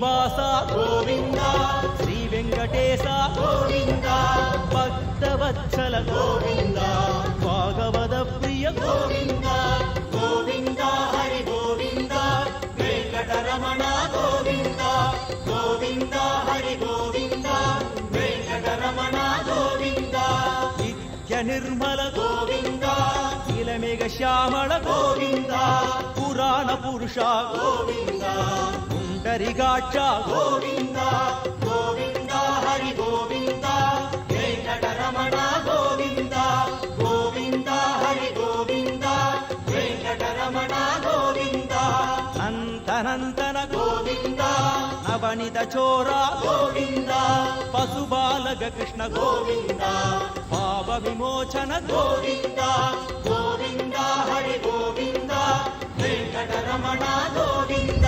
శ్రీనివాస గోవింద శ్రీ వెంకటేశ గోవింద భక్తవత్సల గోవింద భాగవత ప్రియ గోవింద గోవింద హరి గోవింద వెంకటరమణ గోవింద గోవింద హరి గోవింద వెంకటరమణ గోవింద నిత్య నిర్మల గోవింద నీలమేఘ శ్యామళ గోవింద పురాణ పురుష గోవింద పుండరికాక్ష గోవింద గోవింద హరి గోవింద వెంకటరమణ గోవింద గోవింద హరి గోవింద వెంకటరమణ గోవింద నందనందన గోవింద నవనిత చోర గోవింద పశుబాలక కృష్ణ గోవింద పాప విమోచన గోవింద గోవింద హరి గోవింద వెంకటరమణ గోవింద